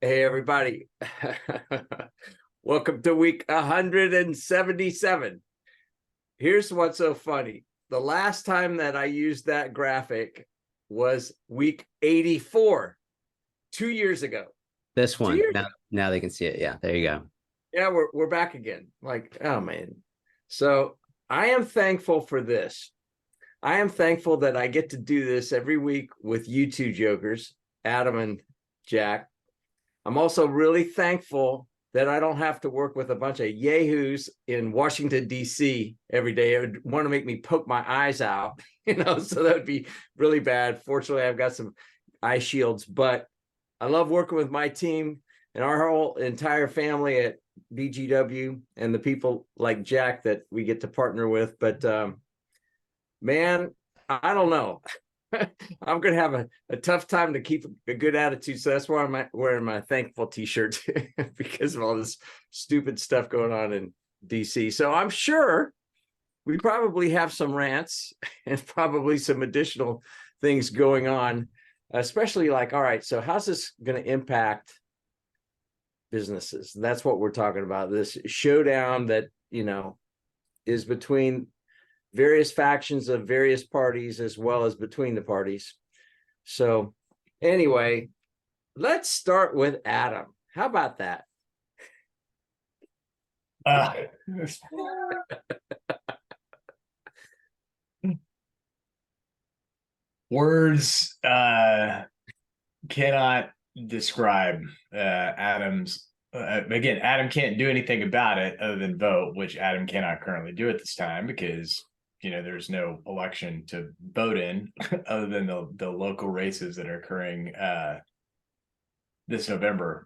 Hey, everybody. Welcome to week 177. Here's what's so funny. The last time that I used that graphic was week 84, 2 years ago. This 2 one. years. Now they can see it. Yeah, there you go. Yeah, we're back again. Like, oh man. So I am thankful for this. I am thankful that I get to do this every week with you two jokers, Adam and Jack. I'm also really thankful that I don't have to work with a bunch of yahoos in Washington, D.C. every day. It would want to make me poke my eyes out, so that would be really bad. Fortunately, I've got some eye shields, but I love working with my team and our whole entire family at BGW and the people like Jack that we get to partner with. But man, I don't know. I'm going to have a tough time to keep a good attitude. So that's why I'm wearing my thankful t-shirt because of all this stupid stuff going on in DC. So I'm sure we probably have some rants and probably some additional things going on, especially like, all right, so how's this going to impact businesses? And that's what we're talking about. This showdown that, is between various factions of various parties as well as between the parties. So anyway, let's start with Adam. How about that? Words cannot describe Adam's. Again, Adam can't do anything about it other than vote, which Adam cannot currently do at this time because there's no election to vote in other than the local races that are occurring this November.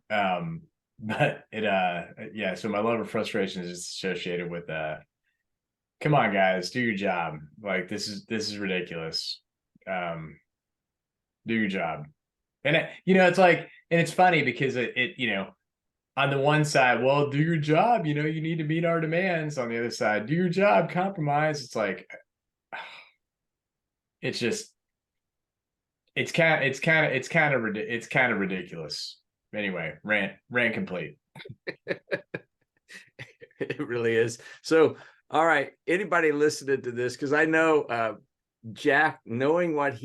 But it so my level of frustration is associated with come on guys, do your job. Like this is ridiculous. Do your job. And it's like, and it's funny because it on the one side, well, do your job, you need to meet our demands. On the other side, do your job, compromise. It's like, it's just, it's kind of ridiculous. Anyway, rant complete. It really is. So, all right, anybody listening to this, because I know Jack, knowing what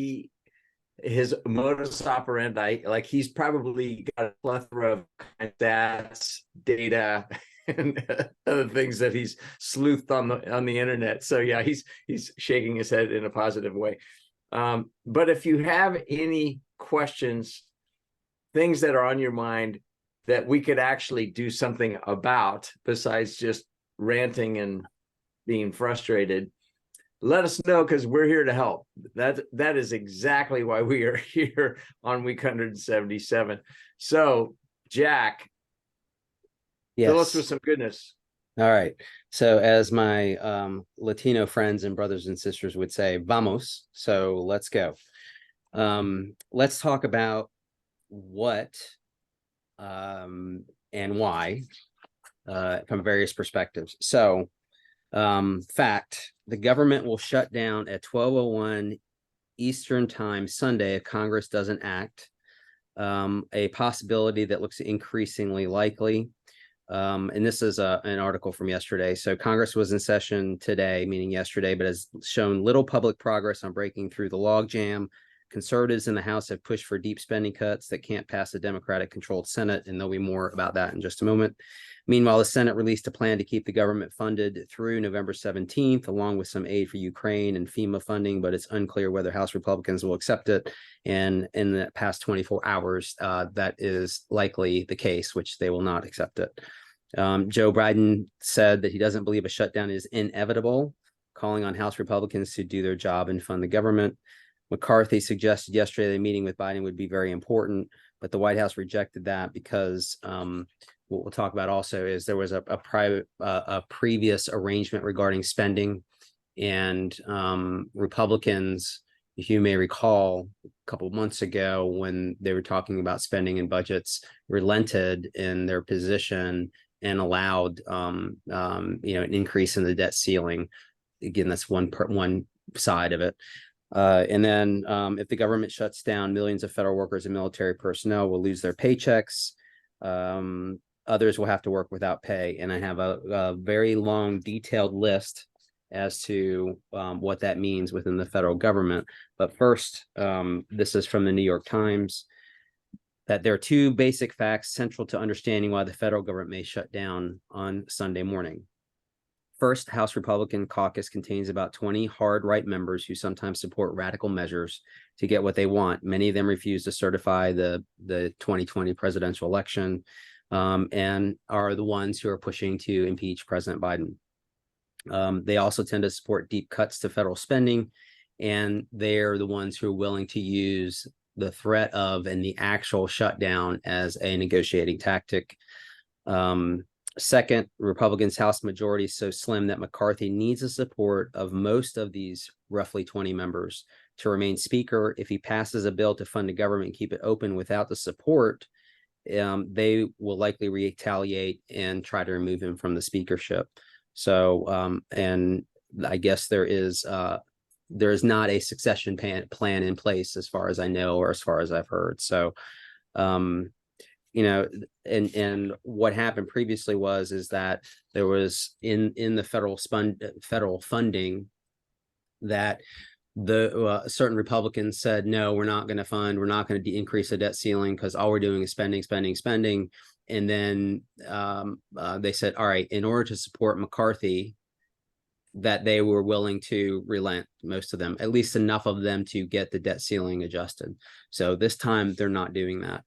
his modus operandi, like he's probably got a plethora of stats, data, and other things that he's sleuthed on the internet. So yeah, he's shaking his head in a positive way. But if you have any questions, things that are on your mind that we could actually do something about besides just ranting and being frustrated, let us know, because we're here to help. That is exactly why we are here on week 177. So, Jack, Yes. fill us with some goodness. All right. So as my Latino friends and brothers and sisters would say, vamos. So let's go. Let's talk about what and why from various perspectives. So fact, the government will shut down at 12:01 Eastern time Sunday if Congress doesn't act. A possibility that looks increasingly likely. And this is an article from yesterday. So Congress was in session today, meaning yesterday, but has shown little public progress on breaking through the logjam. Conservatives in the House have pushed for deep spending cuts that can't pass a Democratic-controlled Senate, and there'll be more about that in just a moment. Meanwhile, the Senate released a plan to keep the government funded through November 17th, along with some aid for Ukraine and FEMA funding, but it's unclear whether House Republicans will accept it. And in the past 24 hours, that is likely the case, which they will not accept it. Joe Biden said that he doesn't believe a shutdown is inevitable, calling on House Republicans to do their job and fund the government. McCarthy suggested yesterday the meeting with Biden would be very important, but the White House rejected that because what we'll talk about also is there was a previous arrangement regarding spending, and Republicans, if you may recall, a couple of months ago when they were talking about spending and budgets, relented in their position and allowed an increase in the debt ceiling. Again, that's one side of it. And then if the government shuts down, millions of federal workers and military personnel will lose their paychecks. Others will have to work without pay. And I have a very long, detailed list as to what that means within the federal government. But first, this is from the New York Times, that there are two basic facts central to understanding why the federal government may shut down on Sunday morning. First, House Republican caucus contains about 20 hard right members who sometimes support radical measures to get what they want. Many of them refuse to certify the 2020 presidential election, and are the ones who are pushing to impeach President Biden. They also tend to support deep cuts to federal spending, and they're the ones who are willing to use the threat of and the actual shutdown as a negotiating tactic. Second, Republicans' House majority is so slim that McCarthy needs the support of most of these roughly 20 members to remain speaker. If he passes a bill to fund the government and keep it open without the support, they will likely retaliate and try to remove him from the speakership. So, and I guess there is not a succession plan in place, as far as I know, or as far as I've heard. So, you know, and what happened previously is that there was in the federal funding that the certain Republicans said, no, we're not going to fund, we're not going to increase the debt ceiling because all we're doing is spending. And then they said, all right, in order to support McCarthy, that they were willing to relent, most of them, at least enough of them to get the debt ceiling adjusted. So this time they're not doing that.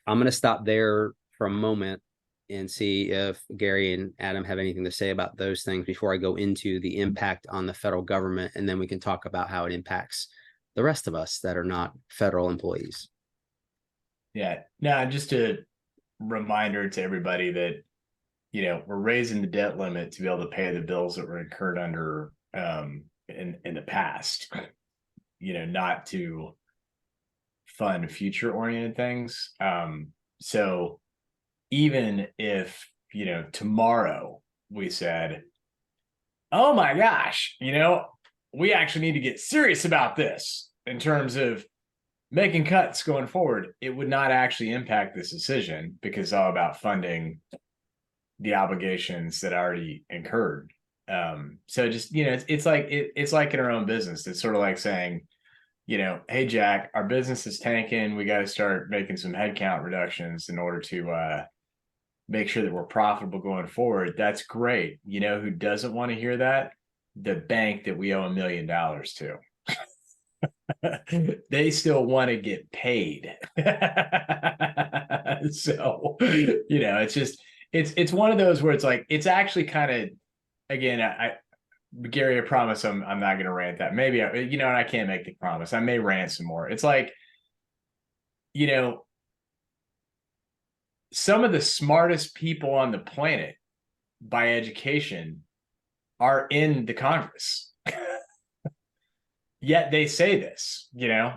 I'm going to stop there for a moment and see if Gary and Adam have anything to say about those things before I go into the impact on the federal government. And then we can talk about how it impacts the rest of us that are not federal employees. Yeah. Now, just a reminder to everybody that, you know, we're raising the debt limit to be able to pay the bills that were incurred under in the past, you know, not to fund future oriented things. So even if, you know, tomorrow we said, oh my gosh, you know, we actually need to get serious about this in terms of making cuts going forward, it would not actually impact this decision because it's all about funding the obligations that already incurred. So just, you know, it's like in our own business. It's sort of like saying, you know, hey Jack, our business is tanking. We got to start making some headcount reductions in order to make sure that we're profitable going forward. That's great. You know who doesn't want to hear that? The bank that we owe $1 million to. They still want to get paid. So, you know, it's just it's one of those where it's like, it's actually kind of, again, Gary, I promise I'm not going to rant that. Maybe, you know, and I can't make the promise. I may rant some more. It's like, you know, some of the smartest people on the planet by education are in the Congress. Yet they say this, you know,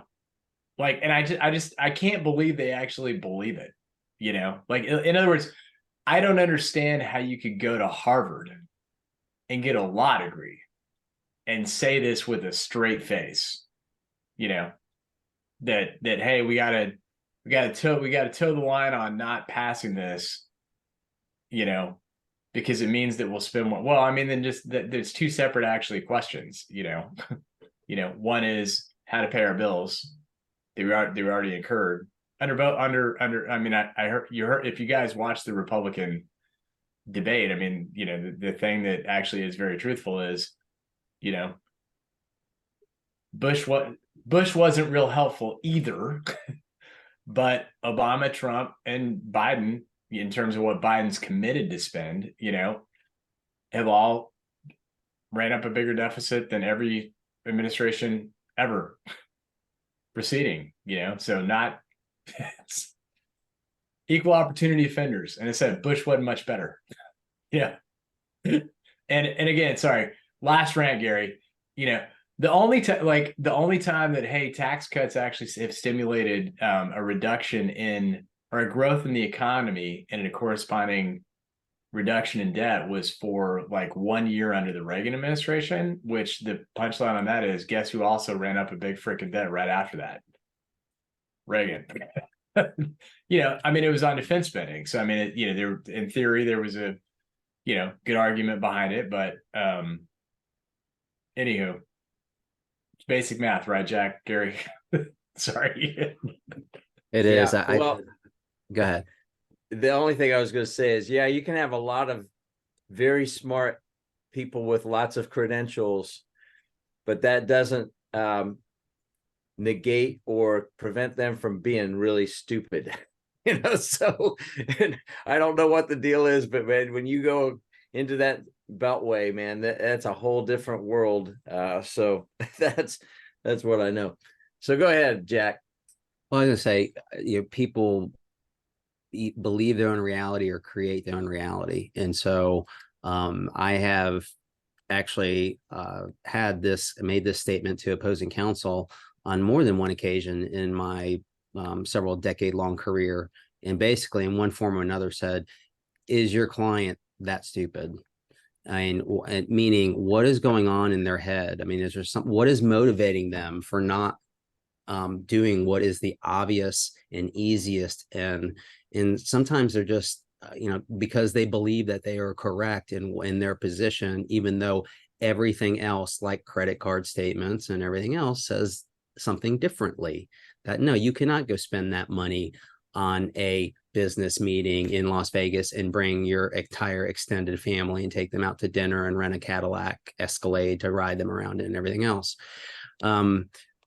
like, and I can't believe they actually believe it, you know, like, in other words, I don't understand how you could go to Harvard and get a law degree and say this with a straight face, you know, that hey, we gotta toe the line on not passing this, you know, because it means that we'll spend more. Well, I mean, then just that there's two separate actually questions, you know. You know, one is how to pay our bills. They were already incurred under. I mean, I heard if you guys watch the Republican debate, I mean, you know, the thing that actually is very truthful is, you know, Bush wasn't real helpful either, but Obama, Trump, and Biden, in terms of what Biden's committed to spend, you know, have all ran up a bigger deficit than every administration ever preceding, you know, so not equal opportunity offenders. And I said Bush wasn't much better. Yeah. And again, sorry, last rant, Gary, you know, the only time that, hey, tax cuts actually have stimulated a reduction in, or a growth in the economy and a corresponding reduction in debt was for like 1 year under the Reagan administration, which the punchline on that is, guess who also ran up a big freaking debt right after that? Reagan. I mean, it was on defense spending. So, I mean, there, in theory, there was a, good argument behind it, but, anywho, it's basic math, right, Jack, Gary? Sorry. It is. Yeah, well, Go ahead. the only thing I was going to say is, yeah, you can have a lot of very smart people with lots of credentials, but that doesn't negate or prevent them from being really stupid. So and I don't know what the deal is, but man, when you go into that beltway, man, that's a whole different world. So that's what I know. So go ahead, Jack. Well, I was gonna say, people believe their own reality or create their own reality, and so I have actually made this statement to opposing counsel on more than one occasion in my several decade-long career, and basically in one form or another said, is your client that stupid? I mean, meaning, what is going on in their head? I mean, is there what is motivating them for not doing what is the obvious and easiest, and sometimes they're just because they believe that they are correct in their position, even though everything else, like credit card statements and everything else, says something differently. That no, you cannot go spend that money on a business meeting in Las Vegas and bring your entire extended family and take them out to dinner and rent a Cadillac Escalade to ride them around and everything else.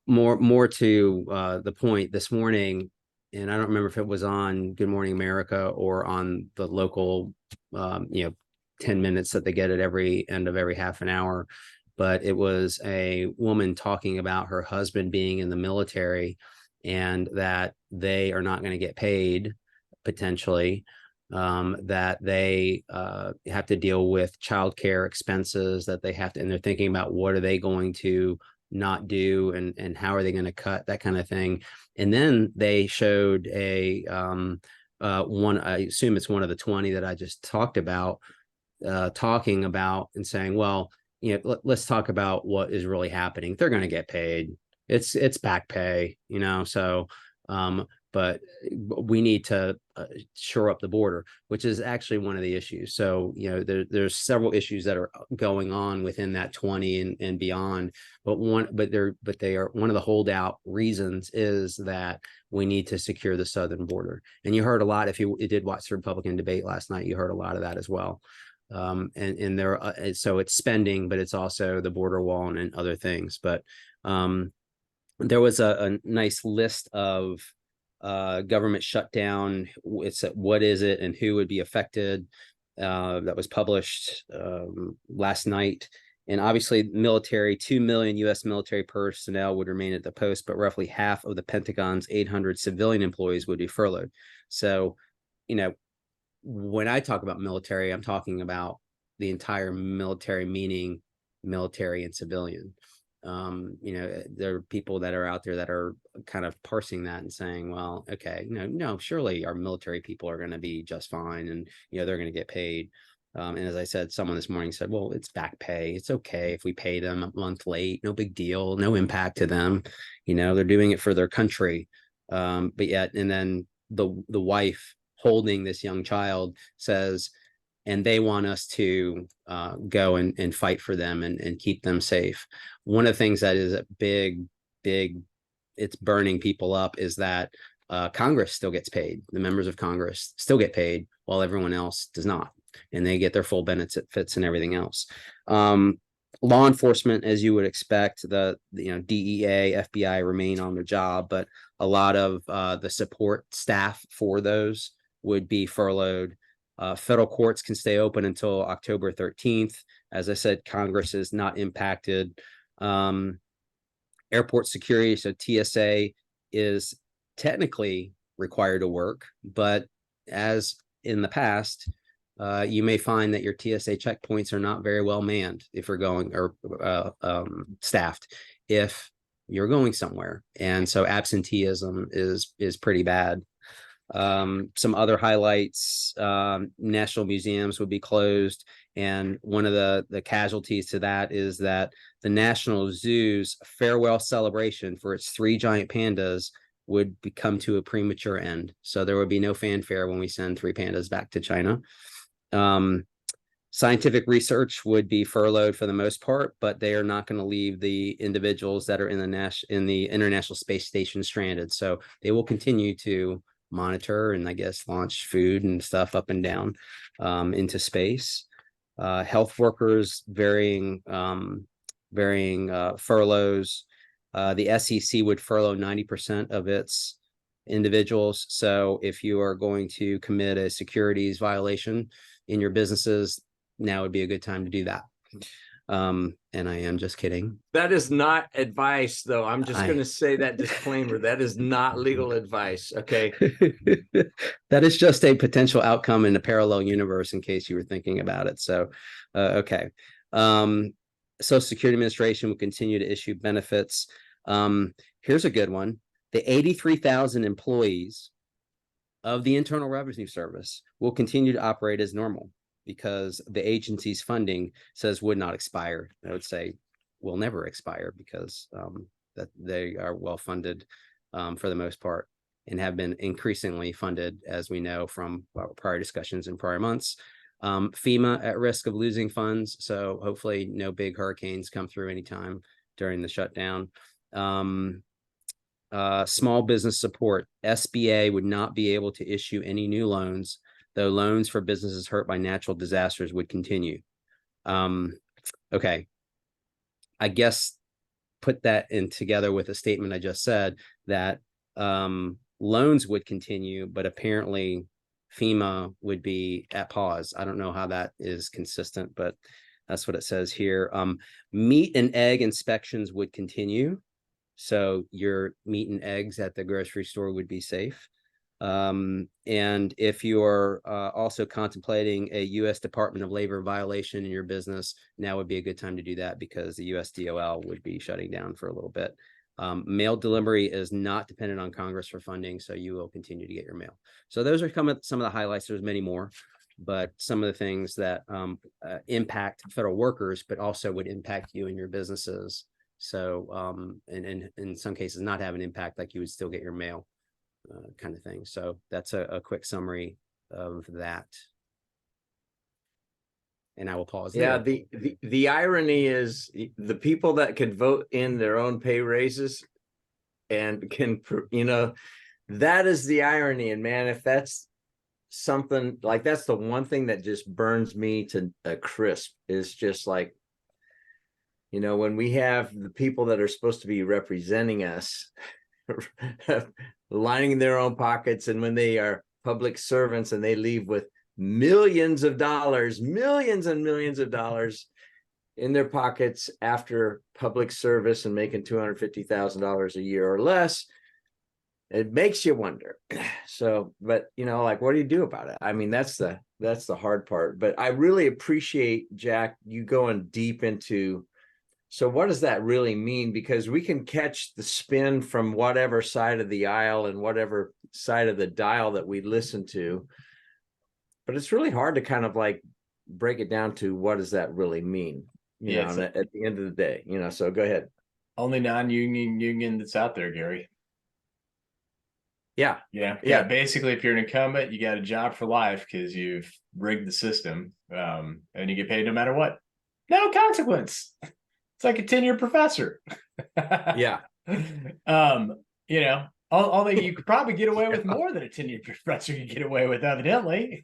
More to the point, this morning, and I don't remember if it was on Good Morning America or on the local 10 minutes that they get at every end of every half an hour, but it was a woman talking about her husband being in the military and that they are not going to get paid, potentially, that they have to deal with childcare expenses, that they have to, and they're thinking about what are they going to not do, and how are they going to cut, that kind of thing. And then they showed a one, I assume it's one of the 20 that I just talked about, talking about and saying, well, let's talk about what is really happening. They're going to get paid. It's back pay, so but we need to shore up the border, which is actually one of the issues. So, there's several issues that are going on within that 20 and beyond, but they are one of the holdout reasons is that we need to secure the southern border. And you heard a lot, if you did watch the Republican debate last night, you heard a lot of that as well. And there, so it's spending, but it's also the border wall and other things. But there was a nice list of government shutdown. It's what is it and who would be affected, that was published last night. And obviously military, 2 million U.S. military personnel would remain at the post, but roughly half of the Pentagon's 800 civilian employees would be furloughed. So, when I talk about military, I'm talking about the entire military, meaning military and civilian. There are people that are out there that are kind of parsing that and saying, well, okay, no, surely our military people are going to be just fine, and they're going to get paid. And as I said, someone this morning said, well, it's back pay, it's okay if we pay them a month late, no big deal, no impact to them, they're doing it for their country. But yet, and then the wife holding this young child says, and they want us to go and fight for them and keep them safe. One of the things that is a big, it's burning people up, is that Congress still gets paid. The members of Congress still get paid while everyone else does not. And they get their full benefits and everything else. Law enforcement, as you would expect, the DEA, FBI remain on their job, but a lot of the support staff for those would be furloughed. Federal courts can stay open until October 13th. As I said, Congress is not impacted. Airport security, so TSA is technically required to work, but as in the past, you may find that your TSA checkpoints are not very well manned if you're going, or staffed if you're going somewhere. And so absenteeism is pretty bad. Some other highlights, national museums would be closed. And one of the casualties to that is that the National Zoo's farewell celebration for its 3 giant pandas would come to a premature end. So there would be no fanfare when we send 3 pandas back to China. Scientific research would be furloughed for the most part, but they are not going to leave the individuals that are in the International Space Station stranded. So they will continue to monitor and I guess launch food and stuff up and down into space. Health workers, varying furloughs. The SEC would furlough 90% of its individuals. So if you are going to commit a securities violation in your businesses, now would be a good time to do that. And I am just kidding. That is not advice, though. I'm just going to say that disclaimer. That is not legal advice. Okay. That is just a potential outcome in a parallel universe, in case you were thinking about it. So, okay. Social Security Administration will continue to issue benefits. Here's a good one. The 83,000 employees of the Internal Revenue Service will continue to operate as normal, because the agency's funding says would not expire. I would say will never expire, because that they are well funded for the most part, and have been increasingly funded, as we know from prior discussions in prior months. FEMA at risk of losing funds, so hopefully no big hurricanes come through anytime during the shutdown. Small business support, SBA would not be able to issue any new loans, though loans for businesses hurt by natural disasters would continue. Okay. I guess put that in together with a statement I just said, that loans would continue, but apparently FEMA would be at pause. I don't know how that is consistent, but that's what it says here. Meat and egg inspections would continue. So your meat and eggs at the grocery store would be safe. And if you're also contemplating a U.S. Department of Labor violation in your business, now would be a good time to do that, because the U.S. DOL would be shutting down for a little bit. Mail delivery is not dependent on Congress for funding, so you will continue to get your mail. So those are some of the highlights. There's many more, but some of the things that impact federal workers, but also would impact you and your businesses. So, and in some cases not have an impact, like you would still get your mail. Kind of thing. So that's a quick summary of that. And I will pause there. The irony is the people that could vote in their own pay raises and can, that is the irony. And man, if that's something like, that's the one thing that just burns me to a crisp, is just like, when we have the people that are supposed to be representing us lining their own pockets, and when they are public servants and they leave with millions and millions of dollars in their pockets after public service and making $250,000 a year or less, it makes you wonder. So, but like, what do you do about it? I mean, that's the hard part. But I really appreciate, Jack, you going deep into, so what does that really mean? Because we can catch the spin from whatever side of the aisle and whatever side of the dial that we listen to, but it's really hard to kind of like break it down to what does that really mean, at the end of the day, so go ahead. Only non-union union that's out there, Gary. Yeah. Basically, if you're an incumbent, you got a job for life because you've rigged the system, and you get paid no matter what. No consequence. It's like a tenured professor. Yeah. Although you could probably get away with more than a tenured professor you get away with, evidently.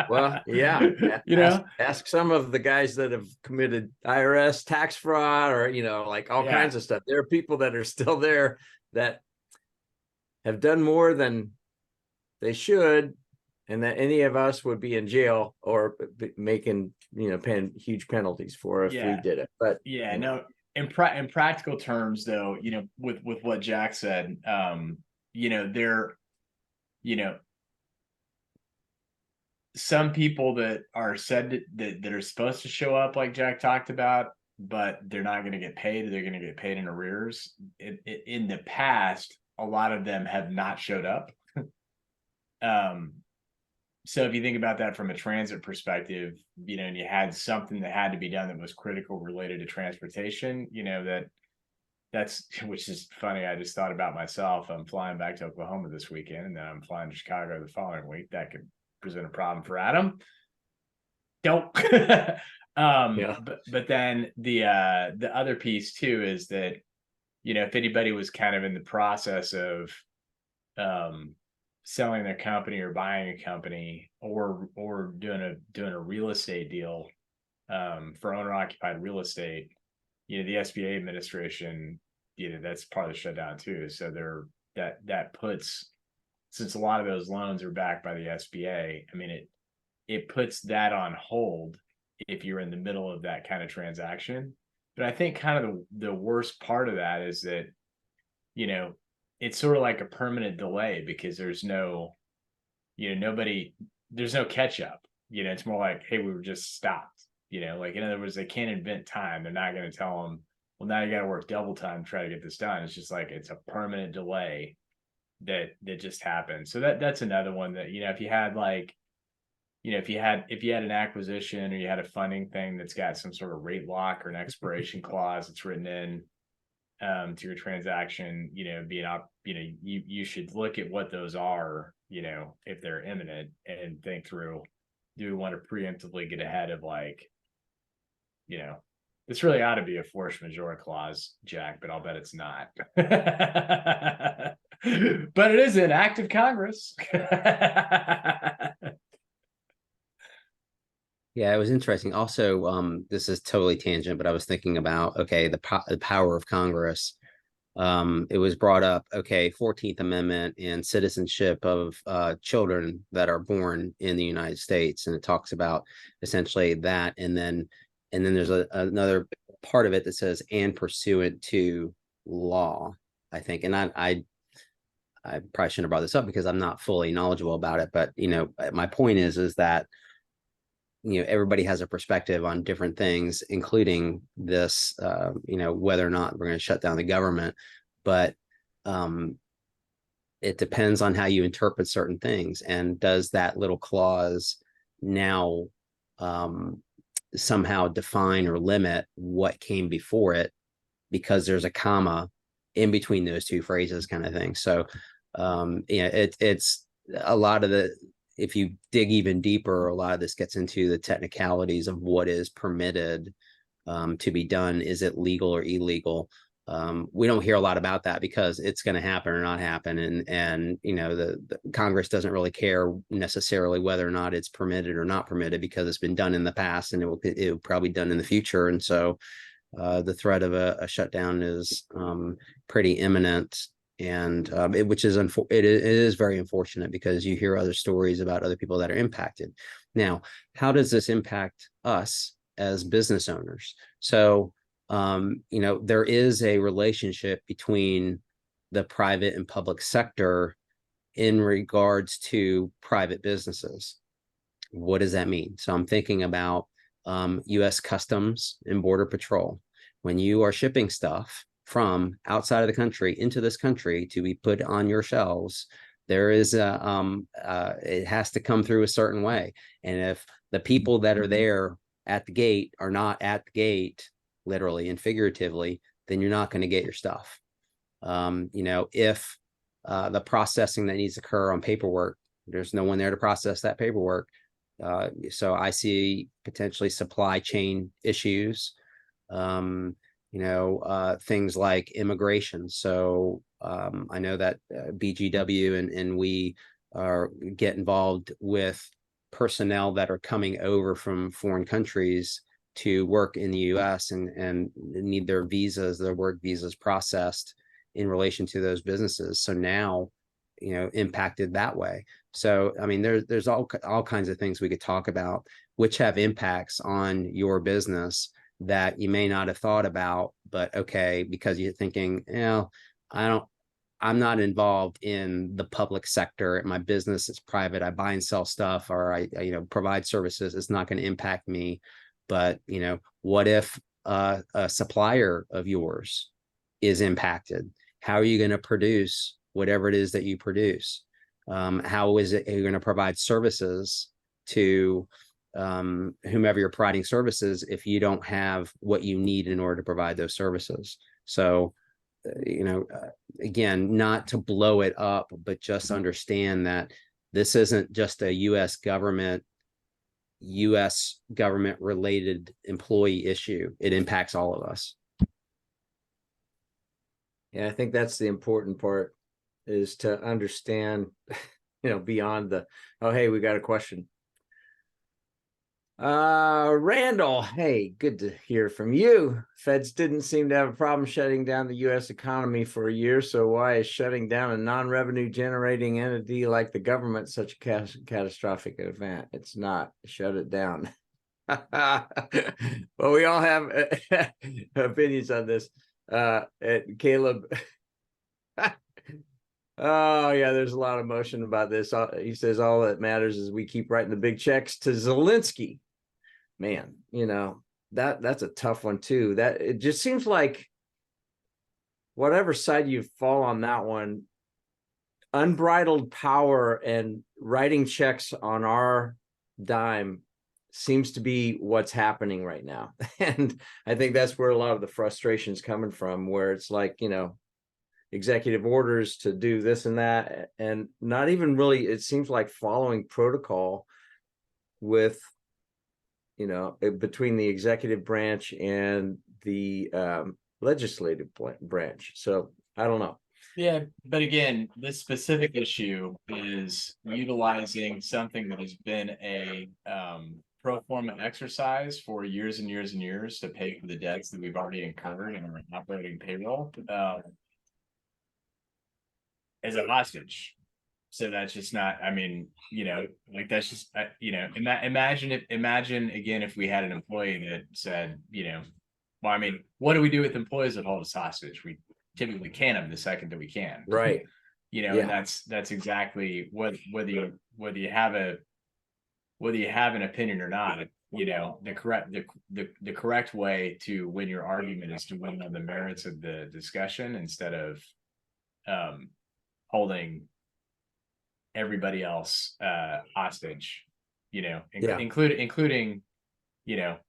Well, yeah. Ask some of the guys that have committed IRS tax fraud, or, like all kinds of stuff. There are people that are still there that have done more than they should, and that any of us would be in jail or making, paying huge penalties for if we did it. But in practical terms, though, with what Jack said, some people that are said that are supposed to show up, like Jack talked about, but they're not going to get paid. They're going to get paid in arrears. In the past, a lot of them have not showed up. So if you think about that from a transit perspective, and you had something that had to be done that was critical related to transportation, that's which is funny. I just thought about myself. I'm flying back to Oklahoma this weekend, and then I'm flying to Chicago the following week. That could present a problem for Adam. Don't. Yeah. But then the other piece too is that, if anybody was kind of in the process of selling their company or buying a company or doing a real estate deal for owner occupied real estate, the SBA administration, that's part of the shutdown too. So that puts, since a lot of those loans are backed by the SBA, I mean, it puts that on hold if you're in the middle of that kind of transaction. But I think kind of the worst part of that is that, it's sort of like a permanent delay because there's no, there's no catch up. It's more like, hey, we were just stopped. Like, in other words, they can't invent time. They're not going to tell them, well, now you got to work double time to try to get this done. It's just like, it's a permanent delay that just happened. So that's another one that, if you had like, if you had an acquisition or you had a funding thing that's got some sort of rate lock or an expiration clause that's written in to your transaction, being up, you should look at what those are, if they're imminent, and think through, do we want to preemptively get ahead of, like, this really ought to be a force majeure clause, Jack, but I'll bet it's not. But it is an act of Congress. Yeah, it was interesting. Also, this is totally tangent, but I was thinking about, okay, the power of Congress. It was brought up, okay, 14th Amendment and citizenship of children that are born in the United States, and it talks about essentially that, and then there's another part of it that says, and pursuant to law, I think, and I probably shouldn't have brought this up because I'm not fully knowledgeable about it, but my point is that everybody has a perspective on different things, including this, whether or not we're going to shut down the government. But it depends on how you interpret certain things. And does that little clause now somehow define or limit what came before it, because there's a comma in between those two phrases, kind of thing. So it's a lot of the, if you dig even deeper, a lot of this gets into the technicalities of what is permitted to be done. Is it legal or illegal? We don't hear a lot about that because it's going to happen or not happen. And the Congress doesn't really care necessarily whether or not it's permitted or not permitted, because it's been done in the past and it will probably done in the future. And so the threat of a shutdown is pretty imminent. And it is very unfortunate, because you hear other stories about other people that are impacted. Now, how does this impact us as business owners? So, there is a relationship between the private and public sector in regards to private businesses. What does that mean? So I'm thinking about U.S. Customs and Border Patrol. When you are shipping stuff from outside of the country into this country to be put on your shelves, there is it has to come through a certain way. And if the people that are there at the gate are not at the gate, literally and figuratively, then you're not going to get your stuff. If the processing that needs to occur on paperwork, there's no one there to process that paperwork. So I see potentially supply chain issues. Things like immigration. So I know that BGW and we get involved with personnel that are coming over from foreign countries to work in the U.S. and need their work visas processed in relation to those businesses. So now, impacted that way. So, I mean, there's all kinds of things we could talk about which have impacts on your business that you may not have thought about, but okay, because you're thinking, I'm not involved in the public sector. My business is private. I buy and sell stuff, or I provide services. It's not going to impact me. But, what if a supplier of yours is impacted? How are you going to produce whatever it is that you produce? How is it you're going to provide services to whomever you're providing services if you don't have what you need in order to provide those services? So again, not to blow it up, but just understand that this isn't just a U.S. government related employee issue. It impacts all of us. Yeah, I think that's the important part, is to understand, beyond the, oh, hey, we got a question. Randall, hey, good to hear from you. Feds didn't seem to have a problem shutting down the U.S. economy for a year, so why is shutting down a non-revenue generating entity like the government such a catastrophic event? It's not. Shut it down. Well, we all have opinions on this. Caleb. Oh yeah, there's a lot of emotion about this. He says all that matters is we keep writing the big checks to Zelensky. Man, that's a tough one too. That it just seems like whatever side you fall on that one, unbridled power and writing checks on our dime seems to be what's happening right now. And I think that's where a lot of the frustration is coming from, where it's like, executive orders to do this and that, and not even really, it seems like following protocol with, between the executive branch and the legislative branch. So I don't know. Yeah, but again, this specific issue is utilizing something that has been a pro forma exercise for years and years and years to pay for the debts that we've already incurred in our operating payroll as a hostage. So that's just not, that's just, imagine again, if we had an employee that said, what do we do with employees that hold us hostage? We typically can them the second that we can. Right. And that's exactly whether you have an opinion or not, the correct way to win your argument is to win on the merits of the discussion instead of holding everybody else hostage, including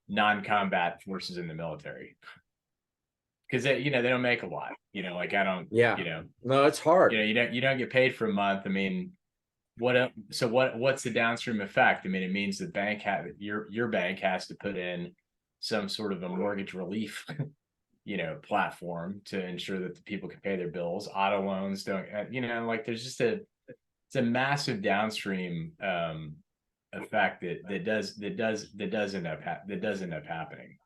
non-combat forces in the military, because they don't make a lot, no, it's hard. You don't get paid for a month. I mean, what's the downstream effect? I mean, it means the bank your bank has to put in some sort of a mortgage relief platform to ensure that the people can pay their bills. Auto loans don't, there's just it's a massive downstream effect that does end up happening.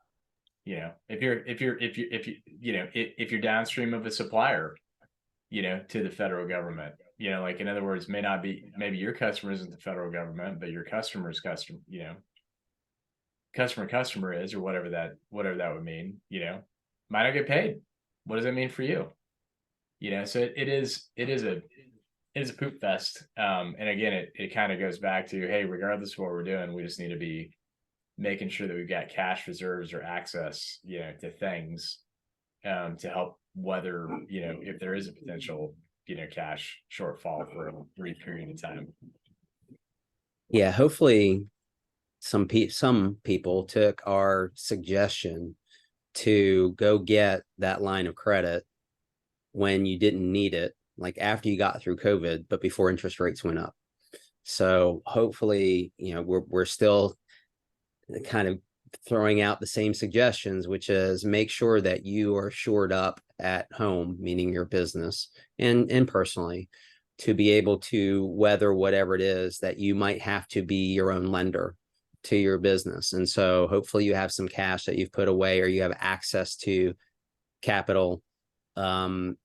If you're downstream of a supplier, to the federal government, in other words, maybe your customer isn't the federal government, but your customer's customer, customer is, or whatever that would mean, might not get paid. What does that mean for you? So it is a poop fest. And again, it kind of goes back to, hey, regardless of what we're doing, we just need to be making sure that we've got cash reserves or access, to things to help weather, if there is a potential, cash shortfall for a brief period of time. Yeah, hopefully some people took our suggestion to go get that line of credit when you didn't need it, like after you got through COVID, but before interest rates went up. So hopefully, we're still kind of throwing out the same suggestions, which is make sure that you are shored up at home, meaning your business and personally, to be able to weather whatever it is that you might have to be your own lender to your business. And so hopefully you have some cash that you've put away, or you have access to capital.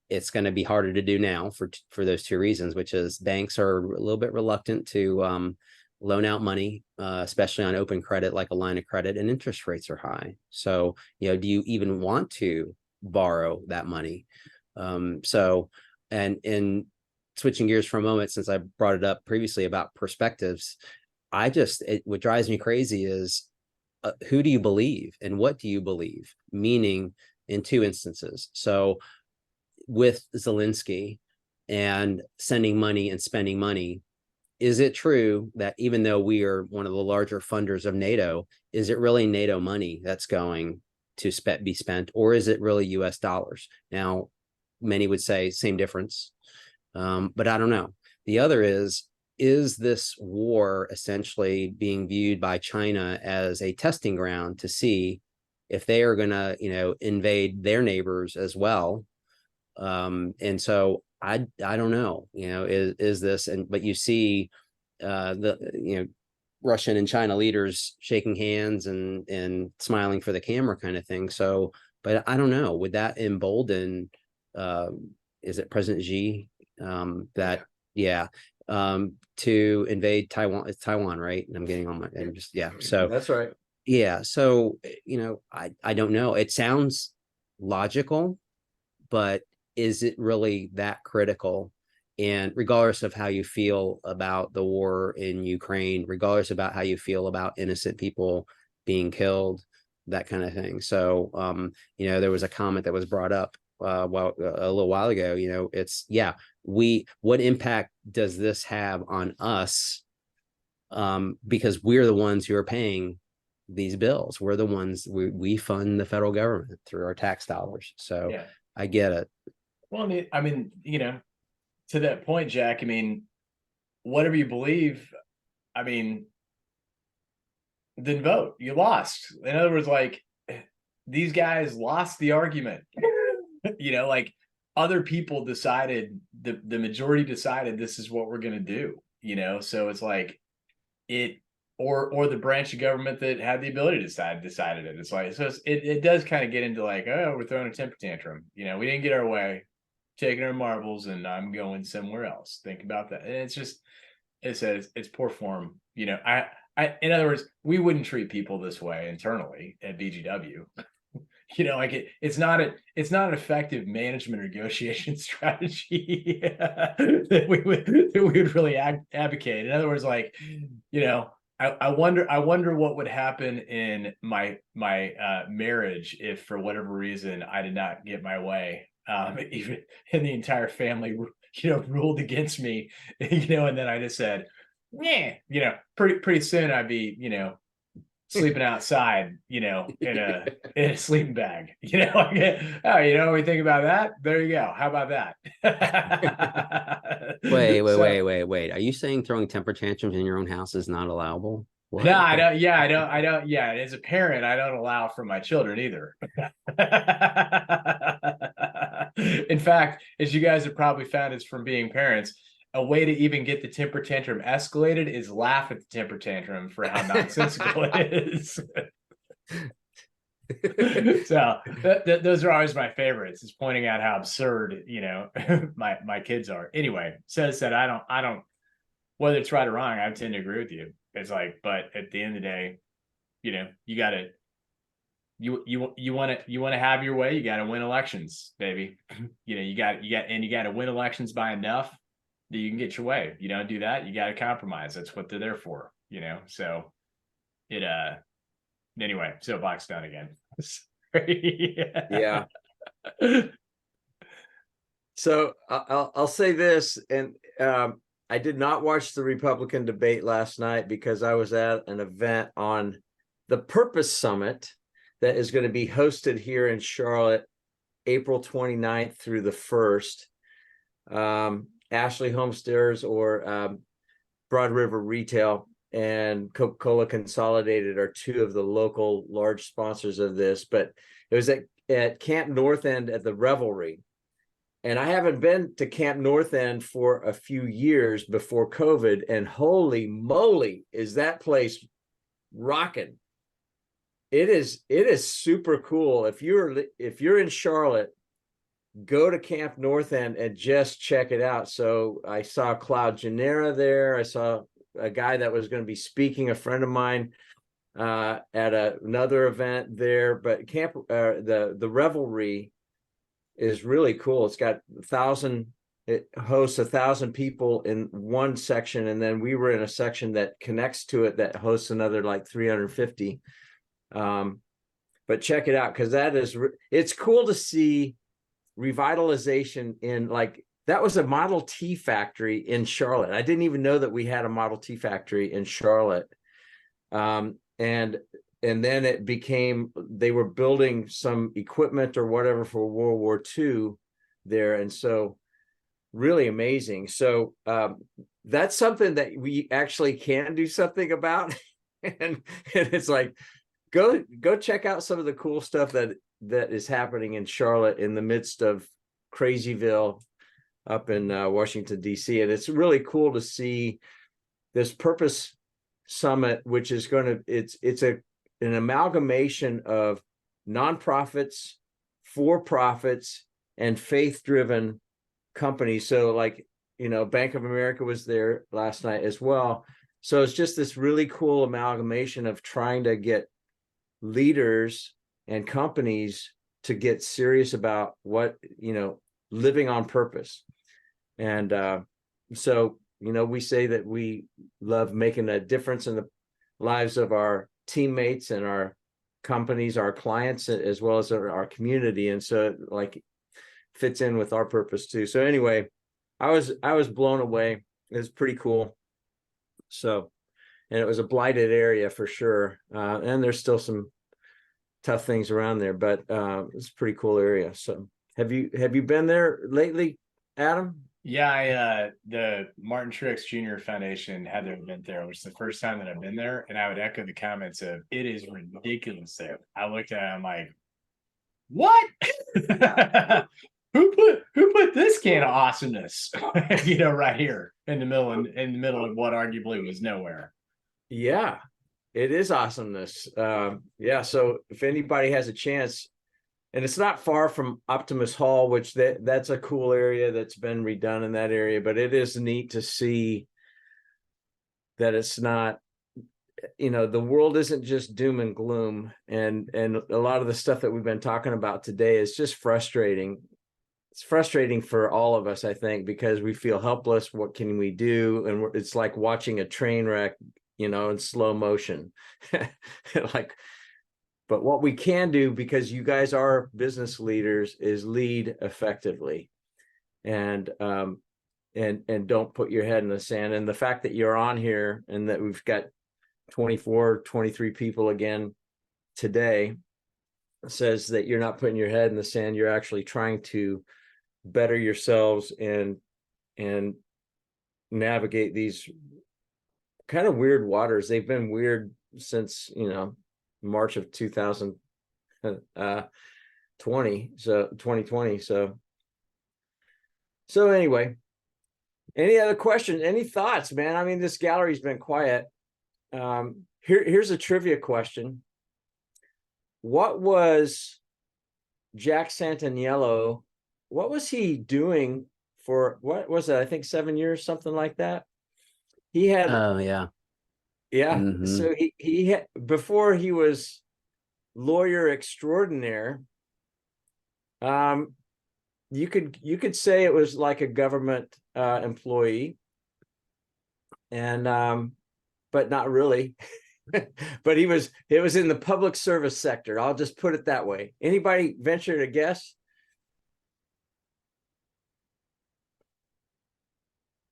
It's going to be harder to do now for those two reasons, which is banks are a little bit reluctant to loan out money, especially on open credit, like a line of credit, and interest rates are high. So, do you even want to borrow that money? And switching gears for a moment, since I brought it up previously about perspectives, what drives me crazy is who do you believe and what do you believe? Meaning, in two instances. So with Zelensky and sending money and spending money, is it true that even though we are one of the larger funders of NATO, is it really NATO money that's going to be spent, or is it really US dollars? Now, many would say same difference. But I don't know. The other is this war essentially being viewed by China as a testing ground to see if they are going to, invade their neighbors as well? And so I don't know, is this, but you see the Russian and China leaders shaking hands and smiling for the camera kind of thing. So, but I don't know, would that embolden is it President Xi to invade Taiwan? It's Taiwan, right? And I'm getting on my and just so That's right. so I don't know. It sounds logical, but is it really that critical? And regardless of how you feel about the war in Ukraine, regardless about how you feel about innocent people being killed, that kind of thing. So, there was a comment that was brought up a little while ago. What impact does this have on us? Because we're the ones who are paying these bills. We're the ones we fund the federal government through our tax dollars. So Yeah. I get it. Well, I mean, to that point, Jack, I mean, whatever you believe, I mean, then vote. You lost. In other words, like, these guys lost the argument. Like, other people decided, the majority decided this is what we're going to do, so it's like or the branch of government that had the ability to decided it. It's like, so it does kind of get into like, oh, we're throwing a temper tantrum. We didn't get our way, taking our marbles, and I'm going somewhere else. Think about that. And it's just, it's poor form. In other words, we wouldn't treat people this way internally at BGW. It's not an effective management or negotiation strategy that we would really advocate. In other words, like, I wonder what would happen in my marriage if for whatever reason I did not get my way, even and the entire family ruled against me, and then I just said, yeah, pretty soon I'd be sleeping outside, in a sleeping bag, what we think about that? There you go. How about that? Wait. Are you saying throwing temper tantrums in your own house is not allowable? What? No, I don't. Yeah, I don't. Yeah, as a parent, I don't allow for my children either. In fact, as you guys have probably found, it's from being parents, a way to even get the temper tantrum escalated is laugh at the temper tantrum for how nonsensical it is. So those are always my favorites, is pointing out how absurd my kids are. Anyway, said I don't whether it's right or wrong, I tend to agree with you. It's like, but at the end of the day, you gotta you want to have your way. You got to win elections, baby. You got to win elections by enough that you can get your way. You don't do that, you got to compromise. That's what they're there for. So it anyway, soapbox done again. Yeah. So I'll say this, and I did not watch the Republican debate last night because I was at an event on the Purpose Summit that is going to be hosted here in Charlotte, April 29th through the 1st. Ashley Homesteaders or Broad River Retail and Coca-Cola Consolidated are two of the local large sponsors of this, but it was at Camp North End at the Revelry. And I haven't been to Camp North End for a few years before COVID, and holy moly, is that place rocking. It is super cool. If you're in Charlotte, go to Camp North End and just check it out. So I saw Cloud Genera there. I saw a guy that was going to be speaking, a friend of mine, at another event there. But the Revelry is really cool. It's got 1,000. It hosts 1,000 people in one section, and then we were in a section that connects to it that hosts another like 350. But check it out, because it's cool to see revitalization in, like, that was a Model T factory in Charlotte. I didn't even know that we had a Model T factory in Charlotte. And then it became, they were building some equipment or whatever for World War II there. And so really amazing. So that's something that we actually can do something about. and it's like, go check out some of the cool stuff that is happening in Charlotte in the midst of Crazyville up in Washington, D.C. And it's really cool to see this Purpose Summit, which is going to, it's an amalgamation of nonprofits, for-profits, and faith-driven companies. So like, Bank of America was there last night as well. So it's just this really cool amalgamation of trying to get leaders and companies to get serious about what, living on purpose. And so, we say that we love making a difference in the lives of our teammates and our companies, our clients, as well as our community. And so it like fits in with our purpose too. So anyway, I was blown away. It was pretty cool. So, and it was a blighted area for sure. And there's still some tough things around there, but it's a pretty cool area. So have you been there lately, Adam? Yeah, the Martin Truex Jr. Foundation had their event there, which is the first time that I've been there, and I would echo the comments of it is ridiculous there. I looked at it, I'm like, what? who put this can of awesomeness, right here in the middle of what arguably was nowhere. Yeah, it is awesomeness. Yeah, so if anybody has a chance, and it's not far from Optimus Hall, which that's a cool area that's been redone in that area, but it is neat to see that it's not, the world isn't just doom and gloom. And a lot of the stuff that we've been talking about today is just frustrating. It's frustrating for all of us, I think, because we feel helpless. What can we do? And it's like watching a train wreck, in slow motion. But what we can do, because you guys are business leaders, is lead effectively, and don't put your head in the sand. And the fact that you're on here and that we've got 24, 23 people again today says that you're not putting your head in the sand. You're actually trying to better yourselves and navigate these kind of weird waters. They've been weird since, March of 2020. So 2020. So anyway, any other questions? Any thoughts, man? I mean, this gallery's been quiet. Here's a trivia question. What was Jack Santaniello? What was he doing for, what was it? I think 7 years, something like that. He had, Oh yeah. yeah. Mhm. So he had, before he was lawyer extraordinaire, you could say it was like a government employee, and but not really. But it was in the public service sector. I'll just put it that way. Anybody venture to guess?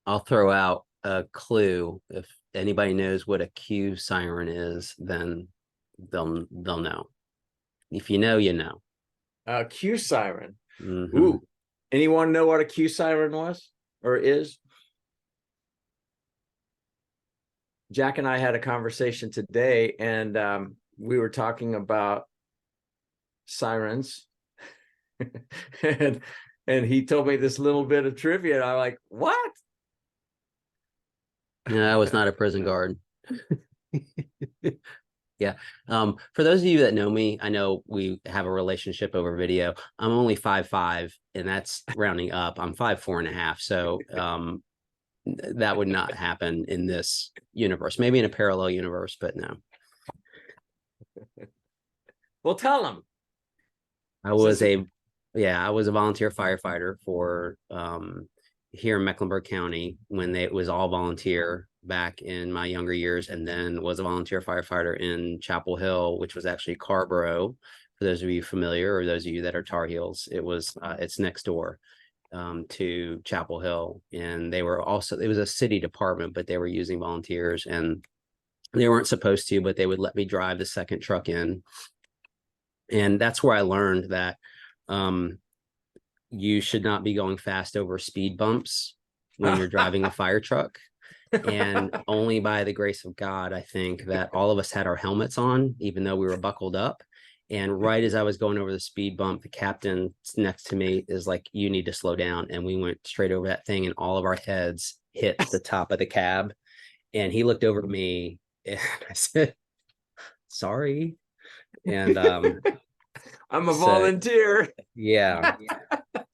I'll throw out a clue. If anybody knows what a Q siren is, then they'll know. If you know, you know. Q siren. Mhm. Ooh, anyone know what a Q siren was or is? Jack and I had a conversation today, and we were talking about sirens, and he told me this little bit of trivia, and I'm like, what? No, I was not a prison guard. Yeah. For those of you that know me, I know we have a relationship over video. I'm only 5'5", and that's rounding up. I'm 5'4.5". So that would not happen in this universe. Maybe in a parallel universe, but no. Well, tell them. I was a volunteer firefighter for here in Mecklenburg County when it was all volunteer back in my younger years, and then was a volunteer firefighter in Chapel Hill, which was actually Carborough. For those of you familiar, or those of you that are Tar Heels, it's next door to Chapel Hill, and they were also, it was a city department, but they were using volunteers, and they weren't supposed to, but they would let me drive the second truck in. And that's where I learned that you should not be going fast over speed bumps when you're driving a fire truck. And only by the grace of God, I think that all of us had our helmets on, even though we were buckled up. And right as I was going over the speed bump, the captain next to me is like, you need to slow down. And we went straight over that thing, and all of our heads hit the top of the cab. And he looked over at me and I said, sorry. And I'm a so, volunteer. yeah.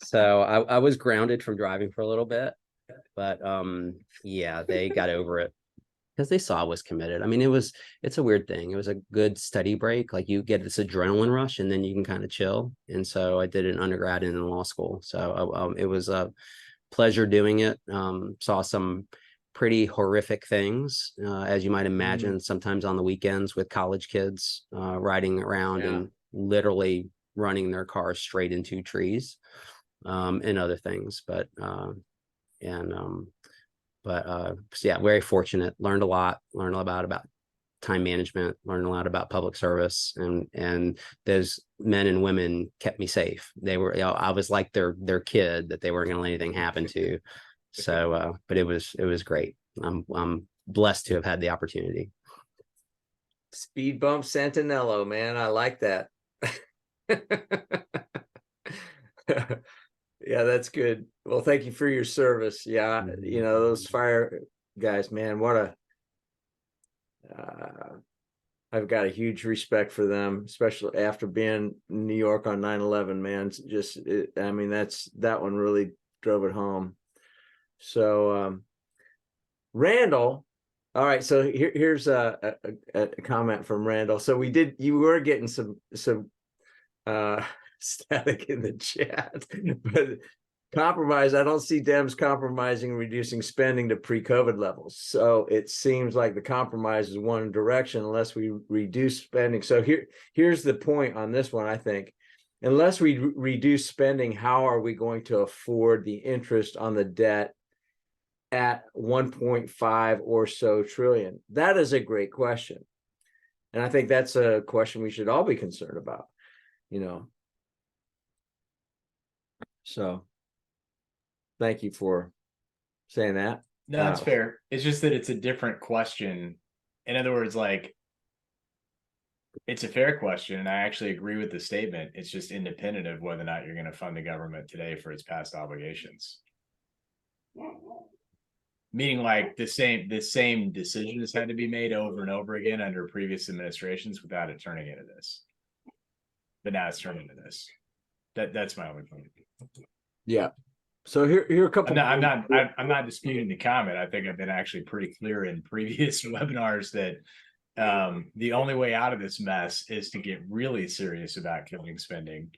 So I was grounded from driving for a little bit, but yeah, they got over it because they saw I was committed. I mean, it's a weird thing. It was a good study break. Like, you get this adrenaline rush and then you can kind of chill. And so I did an undergrad and in law school. So it was a pleasure doing it. Saw some pretty horrific things, as you might imagine, sometimes on the weekends with college kids riding around and literally running their cars straight into trees, and other things. But so yeah, very fortunate. Learned a lot about time management, learned a lot about public service, and those men and women kept me safe. They were, I was like their kid that they weren't going to let anything happen to. So but it was great. I'm blessed to have had the opportunity. Speed bump Santinello, man. I like that. Yeah, that's good. Well, thank you for your service. Yeah, you know, those fire guys, man, what a I've got a huge respect for them, especially after being in New York on 9/11, man. I mean, that one really drove it home. So Randall, all right, so here's a comment from Randall. So you were getting some static in the chat, but compromise, I don't see Dems compromising reducing spending to pre-COVID levels. So it seems like the compromise is one direction unless we reduce spending. So here's the point on this one. I think unless we reduce spending, how are we going to afford the interest on the debt at 1.5 or so trillion? That is a great question. And I think that's a question we should all be concerned about, you know. So thank you for saying that. No, that's fair. It's just that it's a different question. In other words, like, it's a fair question, and I actually agree with the statement. It's just independent of whether or not you're going to fund the government today for its past obligations. Meaning, like, the same decision has had to be made over and over again under previous administrations without it turning into this. But now it's turning into this. That's my only point. Yeah. So here are a couple. I'm not disputing the comment. I think I've been actually pretty clear in previous webinars that the only way out of this mess is to get really serious about killing spending.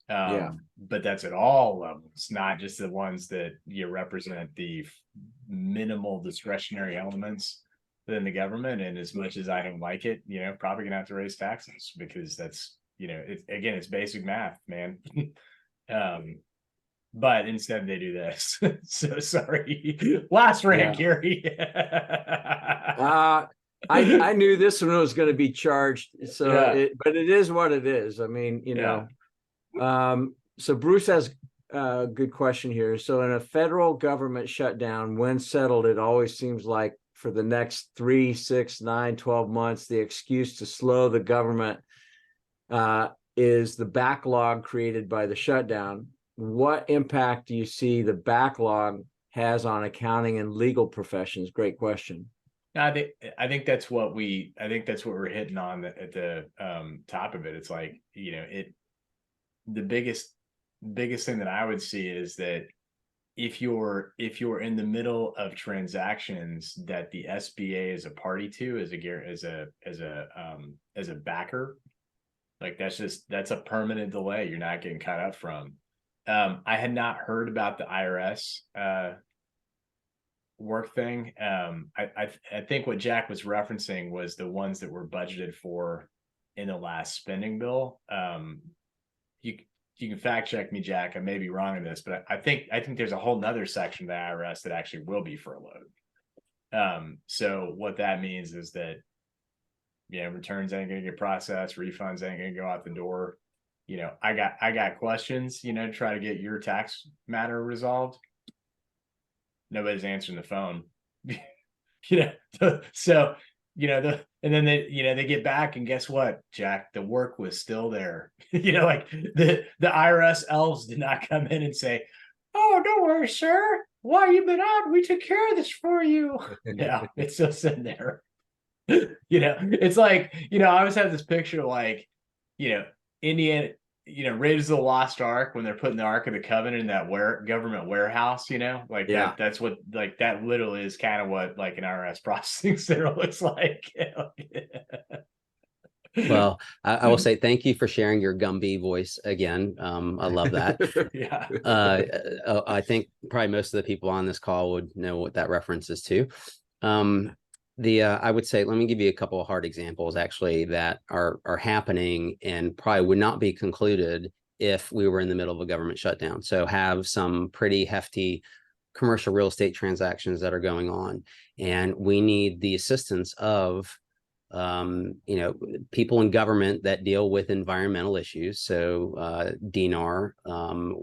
But that's at all levels, not just the ones that you represent the minimal discretionary elements within the government. And as much as I don't like it, you know, probably gonna have to raise taxes because that's, you know, it's basic math, man. But instead they do this. So sorry. Last rant, Gary. I knew this one was going to be charged. So, but it is what it is. I mean, you know. So Bruce has a good question here. So in a federal government shutdown, when settled, it always seems like for the next 3, 6, 9, 12 months, the excuse to slow the government is the backlog created by the shutdown. What impact do you see the backlog has on accounting and legal professions? Great question. I think that's what we're hitting on at the top of it. It's like, you know, the biggest thing that I would see is that if you're in the middle of transactions that the SBA is a party to as a backer, like that's a permanent delay you're not getting caught up from. I had not heard about the IRS work thing. I think what Jack was referencing was the ones that were budgeted for in the last spending bill. You can fact check me, Jack. I may be wrong in this, but I think there's a whole nother section of the IRS that actually will be furloughed. So what that means is that, you know, returns ain't gonna get processed, refunds ain't gonna go out the door. I got questions, to try to get your tax matter resolved. Nobody's answering the phone. So, and then they get back, and guess what, Jack? The work was still there. Like the IRS elves did not come in and say, "Oh, don't worry, sir. Why you been out? We took care of this for you." Yeah, it's still sitting there. It's like, I always have this picture like, Indiana, Raiders of the Lost Ark, when they're putting the Ark of the Covenant in that government warehouse, like Yeah. that's what, like, that literally is kind of what like an IRS processing center looks like. Well, I will say thank you for sharing your Gumby voice again. I love that. Yeah. I think probably most of the people on this call would know what that reference is to. I would say, let me give you a couple of hard examples actually that are happening and probably would not be concluded if we were in the middle of a government shutdown. So have some pretty hefty commercial real estate transactions that are going on, and we need the assistance of people in government that deal with environmental issues. So DNR,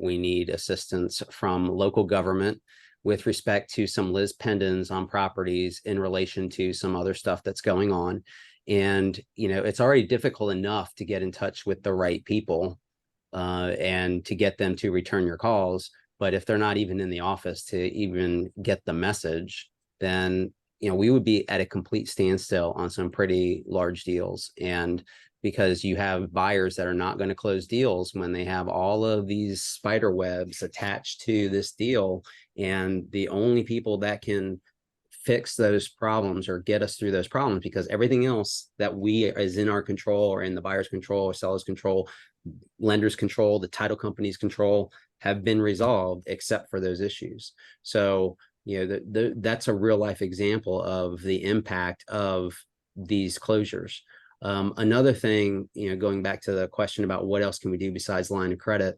we need assistance from local government with respect to some lis pendens on properties in relation to some other stuff that's going on. And, it's already difficult enough to get in touch with the right people and to get them to return your calls. But if they're not even in the office to even get the message, then, we would be at a complete standstill on some pretty large deals. And because you have buyers that are not going to close deals when they have all of these spider webs attached to this deal. And the only people that can fix those problems or get us through those problems, because everything else that is in our control or in the buyer's control or seller's control, lender's control, the title company's control, have been resolved except for those issues. So, that's a real life example of the impact of these closures. Another thing, going back to the question about what else can we do besides line of credit,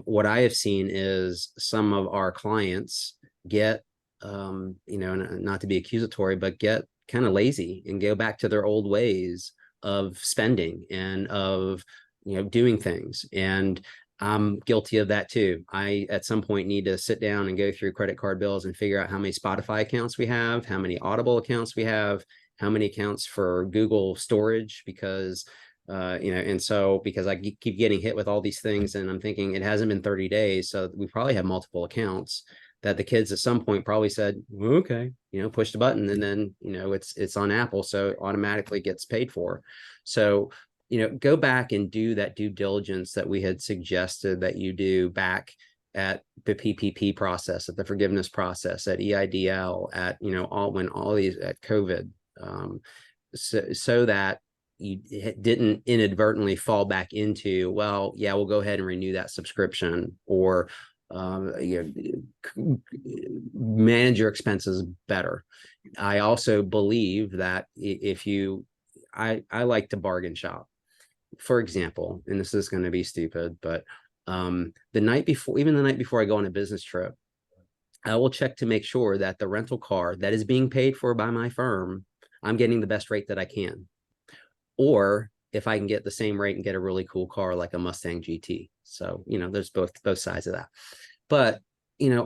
what I have seen is some of our clients get, not to be accusatory, but get kind of lazy and go back to their old ways of spending and of, doing things. And I'm guilty of that too. I, at some point, need to sit down and go through credit card bills and figure out how many Spotify accounts we have, how many Audible accounts we have, how many accounts for Google storage, because and so because I keep getting hit with all these things, and I'm thinking it hasn't been 30 days, so we probably have multiple accounts that the kids at some point probably said, okay, push the button, and then it's on Apple, so it automatically gets paid for. So go back and do that due diligence that we had suggested that you do back at the PPP process, at the forgiveness process, at EIDL, at all these, at COVID, so that you didn't inadvertently fall back into, well, yeah, we'll go ahead and renew that subscription, or manage your expenses better. I also believe that I like to bargain shop. For example, and this is going to be stupid, but the night before I go on a business trip, I will check to make sure that the rental car that is being paid for by my firm, I'm getting the best rate that I can. Or if I can get the same rate and get a really cool car like a Mustang GT. So, there's both sides of that. But,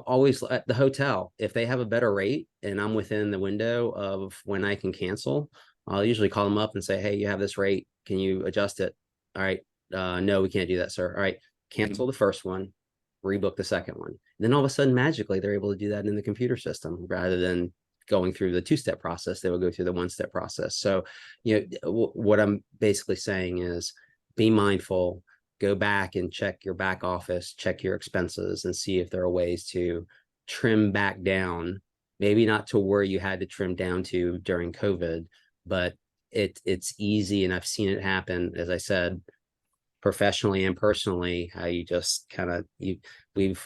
always at the hotel, if they have a better rate and I'm within the window of when I can cancel, I'll usually call them up and say, hey, you have this rate. Can you adjust it? All right. No, we can't do that, sir. All right. Cancel the first one, rebook the second one. And then all of a sudden, magically, they're able to do that in the computer system rather than going through the two-step process. They will go through the one-step process. So, what I'm basically saying is be mindful, go back and check your back office, check your expenses, and see if there are ways to trim back down, maybe not to where you had to trim down to during COVID, but it's easy. And I've seen it happen, as I said, professionally and personally, how you just kind of, we've,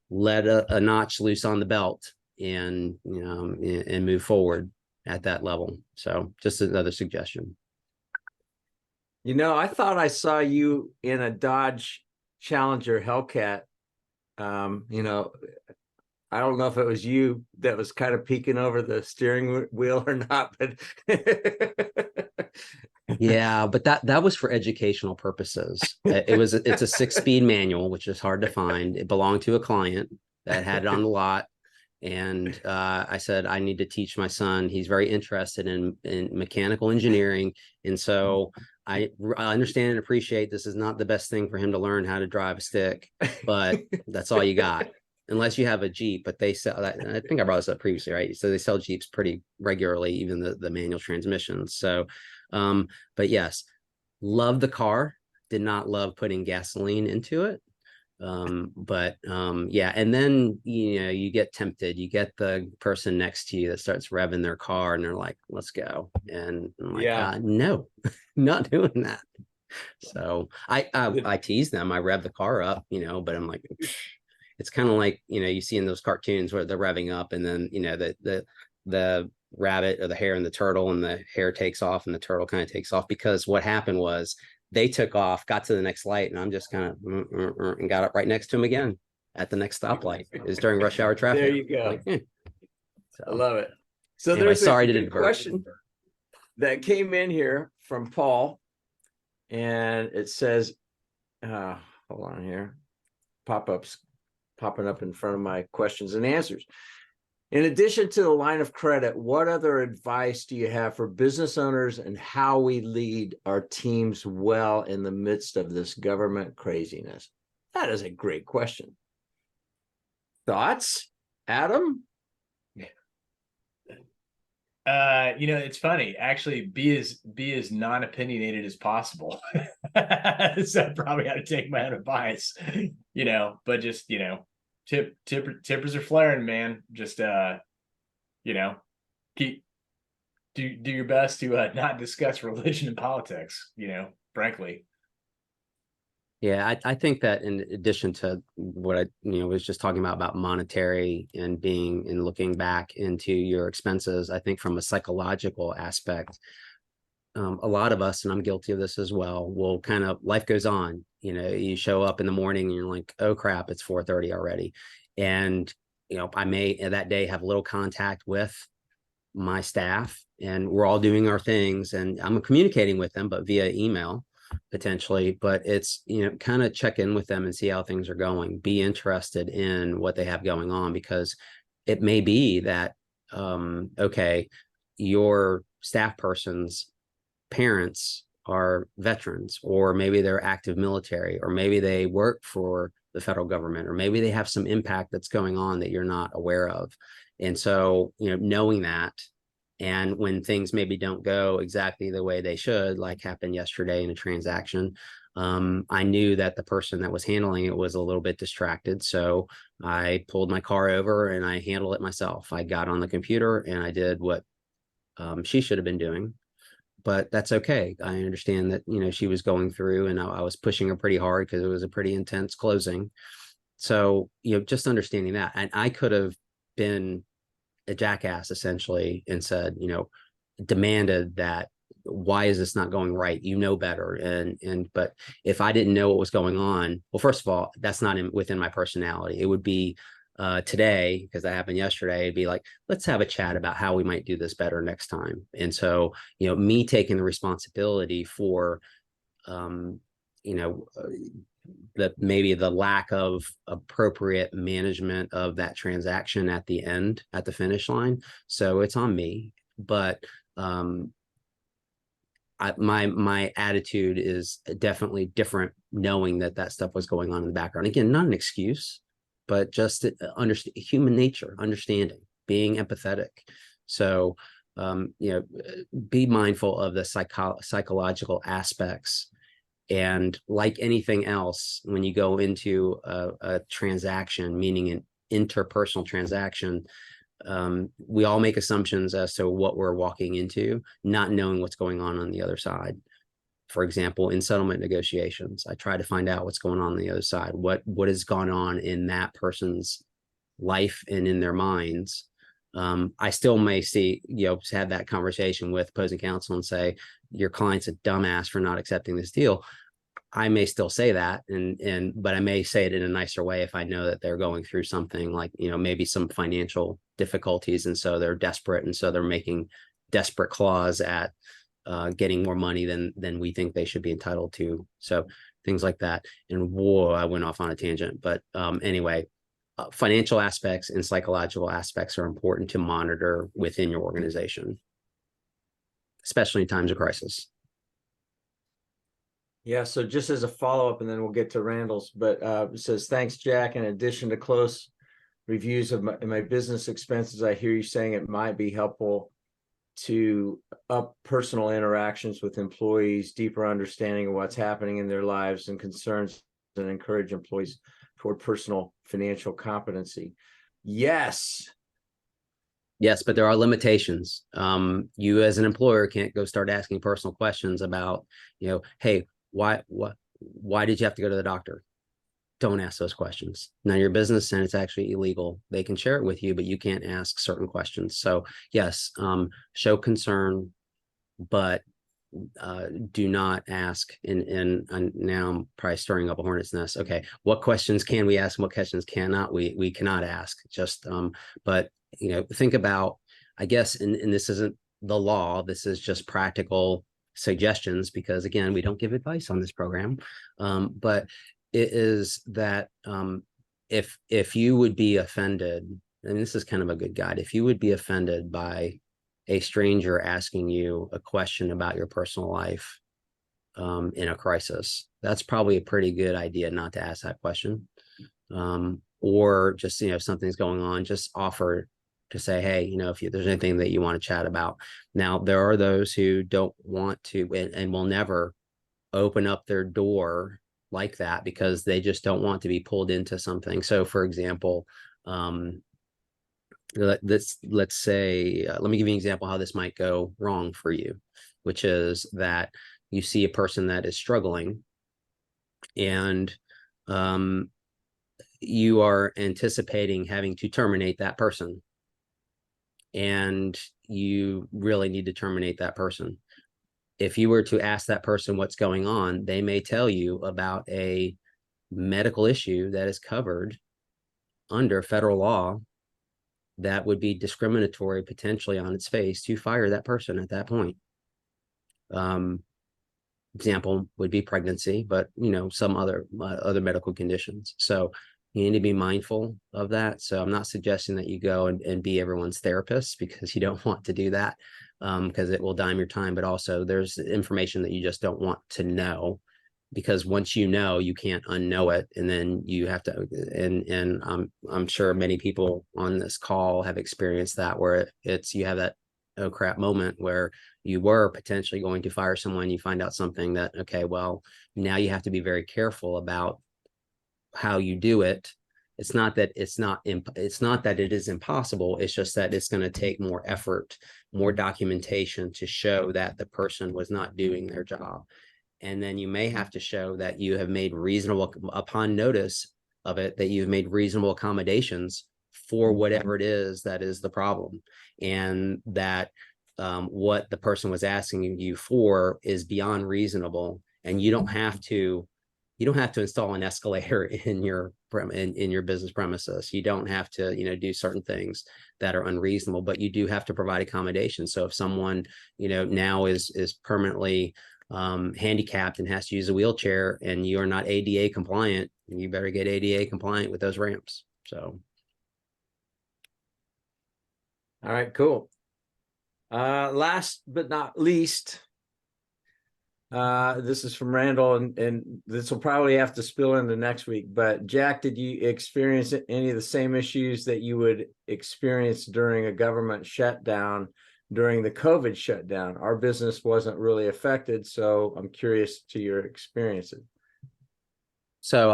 let a notch loose on the belt and, and move forward at that level. So just another suggestion. I thought I saw you in a Dodge Challenger Hellcat. I don't know if it was you that was kind of peeking over the steering wheel or not, but Yeah, but that was for educational purposes. It's a 6-speed manual, which is hard to find. It belonged to a client that had it on the lot. And I said, I need to teach my son. He's very interested in mechanical engineering. And so I understand and appreciate this is not the best thing for him to learn how to drive a stick, but that's all you got. Unless you have a Jeep, but they sell that. I think I brought this up previously, right? So they sell Jeeps pretty regularly, even the manual transmissions. So, but yes, love the car, did not love putting gasoline into it. Yeah, and then you get tempted, you get the person next to you that starts revving their car and they're like, let's go, and I'm like, Yeah. no, not doing that. So I tease them, I rev the car up, but I'm like, it's kind of like you see in those cartoons where they're revving up and then the rabbit or the hare and the turtle, and the hare takes off and the turtle kind of takes off, because what happened was they took off, got to the next light, and I'm just kind of and got up right next to him again at the next stoplight. It was during rush hour traffic. There you go. Like, I love it. So anyway, there's sorry a to good question that came in here from Paul, and it says, hold on here, pop-ups popping up in front of my questions and answers. In addition to the line of credit, what other advice do you have for business owners and how we lead our teams well in the midst of this government craziness? That is a great question. Thoughts, Adam? It's funny. Actually, be as non-opinionated as possible. So I probably had to take my own advice, but just, tippers are flaring, man. Just, keep do your best to not discuss religion and politics, frankly. Yeah, I think that in addition to what I was just talking about monetary and looking back into your expenses, I think from a psychological aspect, a lot of us, and I'm guilty of this as well, will kind of, life goes on. You show up in the morning and you're like, oh crap, it's 4:30 already. And I may that day have little contact with my staff, and we're all doing our things, and I'm communicating with them, but via email potentially. But it's kind of check in with them and see how things are going, be interested in what they have going on, because it may be that okay, your staff person's parents are veterans, or maybe they're active military, or maybe they work for the federal government, or maybe they have some impact that's going on that you're not aware of. And so knowing that, and when things maybe don't go exactly the way they should, like happened yesterday in a transaction, I knew that the person that was handling it was a little bit distracted. So I pulled my car over and I handled it myself. I got on the computer and I did what she should have been doing, but that's okay. I understand that, she was going through, and I was pushing her pretty hard because it was a pretty intense closing. So, just understanding that. And I could have been a jackass essentially and said, demanded that, why is this not going right? Better. But if I didn't know what was going on, well, first of all, that's not within my personality. It would be today, because that happened yesterday, it'd be like, let's have a chat about how we might do this better next time. And so, me taking the responsibility for, maybe the lack of appropriate management of that transaction at the end, at the finish line. So it's on me, but my attitude is definitely different, knowing that stuff was going on in the background. Again, not an excuse, but just understand human nature, understanding, being empathetic. So, be mindful of the psychological aspects. And like anything else, when you go into a transaction, meaning an interpersonal transaction, we all make assumptions as to what we're walking into, not knowing what's going on the other side. For example, in settlement negotiations, I try to find out what's going on the other side, what has gone on in that person's life and in their minds. I still may have that conversation with opposing counsel and say, your client's a dumbass for not accepting this deal. I may still say that, but I may say it in a nicer way if I know that they're going through something like, maybe some financial difficulties, and so they're desperate, and so they're making desperate claws at getting more money than we think they should be entitled to. So things like that. And whoa, I went off on a tangent, but anyway, financial aspects and psychological aspects are important to monitor within your organization, especially in times of crisis. Yeah, so just as a follow-up, and then we'll get to Randall's, but it says, thanks, Jack. In addition to close reviews of my business expenses, I hear you saying it might be helpful to up personal interactions with employees, deeper understanding of what's happening in their lives and concerns, and encourage employees toward personal financial competency. Yes. Yes, but there are limitations. You as an employer can't go start asking personal questions about, hey, why did you have to go to the doctor? Don't ask those questions. None of your business, and it's actually illegal. They can share it with you, but you can't ask certain questions. So yes, show concern, but do not ask. And now I'm probably stirring up a hornet's nest. Okay, what questions can we ask and what questions cannot we cannot ask? Just but think about, I guess, and this isn't the law. This is just practical suggestions, because again, we don't give advice on this program. But it is that if you would be offended, and this is kind of a good guide, if you would be offended by a stranger asking you a question about your personal life in a crisis, that's probably a pretty good idea not to ask that question. Or just, if something's going on, just offer to say, hey, if there's anything that you want to chat about. Now, there are those who don't want to and will never open up their door like that because they just don't want to be pulled into something. So, for example, let's say, let me give you an example how this might go wrong for you, which is that you see a person that is struggling, and you are anticipating having to terminate that person, and you really need to terminate that person. If you were to ask that person what's going on, they may tell you about a medical issue that is covered under federal law that would be discriminatory potentially on its face to fire that person at that point. Example would be pregnancy, but some other medical conditions. So you need to be mindful of that. So I'm not suggesting that you go and be everyone's therapist, because you don't want to do that, because it will dime your time. But also there's information that you just don't want to know, because once you know, you can't unknow it. And then you have to, and I'm sure many people on this call have experienced that, where you have that oh crap moment where you were potentially going to fire someone, you find out something that, okay, well, now you have to be very careful about how you do it. It's not that it is impossible. It's just that it's going to take more effort, more documentation to show that the person was not doing their job. And then you may have to show that you have made reasonable, upon notice of it, that you've made reasonable accommodations for whatever it is that is the problem, and that what the person was asking you for is beyond reasonable, and you don't have to install an escalator in your business premises. You don't have to do certain things that are unreasonable, but you do have to provide accommodations. So if someone now is permanently handicapped and has to use a wheelchair, and you are not ADA compliant, you better get ADA compliant with those ramps. So all right, cool. Last but not least, this is from Randall, and this will probably have to spill into next week. But Jack, did you experience any of the same issues that you would experience during a government shutdown, during the COVID shutdown? Our business wasn't really affected, so I'm curious to your experiences. So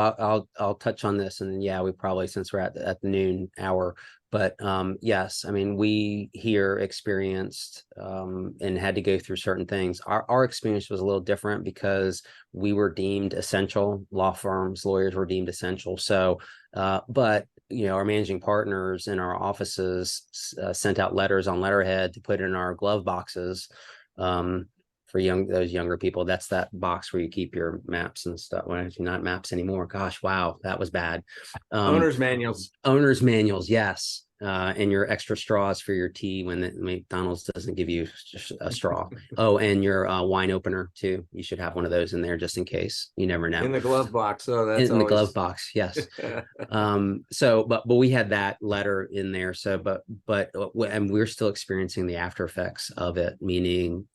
I'll touch on this, and then yeah, we probably, since we're at the noon hour, but yes, I mean, we here experienced and had to go through certain things. Our experience was a little different because we were deemed essential. Law firms, lawyers were deemed essential. So, but our managing partners in our offices sent out letters on letterhead to put in our glove boxes. For those younger people, that's that box where you keep your maps and stuff. Well, actually not maps anymore. Gosh, wow, that was bad. Owner's manuals. Owner's manuals, yes. and your extra straws for your tea when the McDonald's doesn't give you just a straw. Oh, and your wine opener too. You should have one of those in there just in case. You never know. In the glove box. So that's in the glove box, yes. So but we had that letter in there. So and we're still experiencing the after effects of it, meaning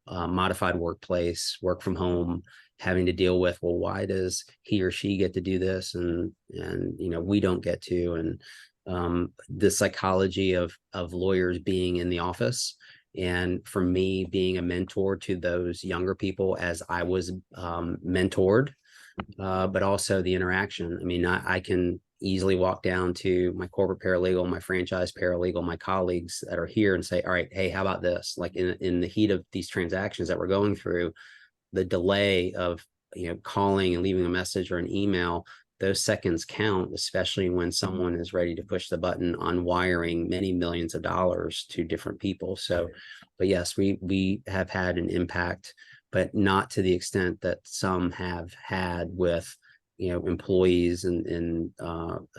modified workplace, work from home, having to deal with, well, why does he or she get to do this and we don't get to, and the psychology of lawyers being in the office, and for me being a mentor to those younger people as I was mentored, but also the interaction. I mean, I can easily walk down to my corporate paralegal, my franchise paralegal, my colleagues that are here and say, all right, hey, how about this? Like in the heat of these transactions that we're going through, the delay of calling and leaving a message or an email, those seconds count, especially when someone is ready to push the button on wiring many millions of dollars to different people. So, but yes, we have had an impact, but not to the extent that some have had with employees and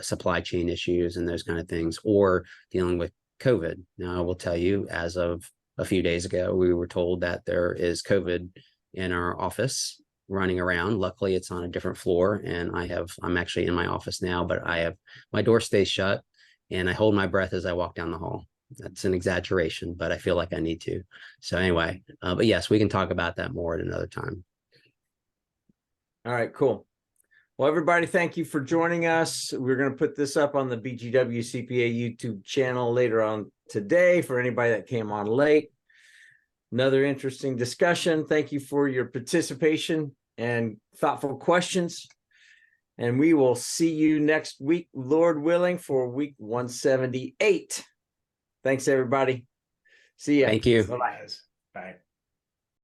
supply chain issues and those kind of things, or dealing with COVID. Now, I will tell you, as of a few days ago, we were told that there is COVID in our office running around. Luckily, it's on a different floor, and I'm actually in my office now, but my door stays shut and I hold my breath as I walk down the hall. That's an exaggeration, but I feel like I need to. So anyway, but yes, we can talk about that more at another time. All right, cool. Well, everybody, thank you for joining us. We're going to put this up on the BGW CPA YouTube channel later on today for anybody that came on late. Another interesting discussion. Thank you for your participation and thoughtful questions. And we will see you next week, Lord willing, for week 178. Thanks, everybody. See ya. Thank you. Bye. Bye.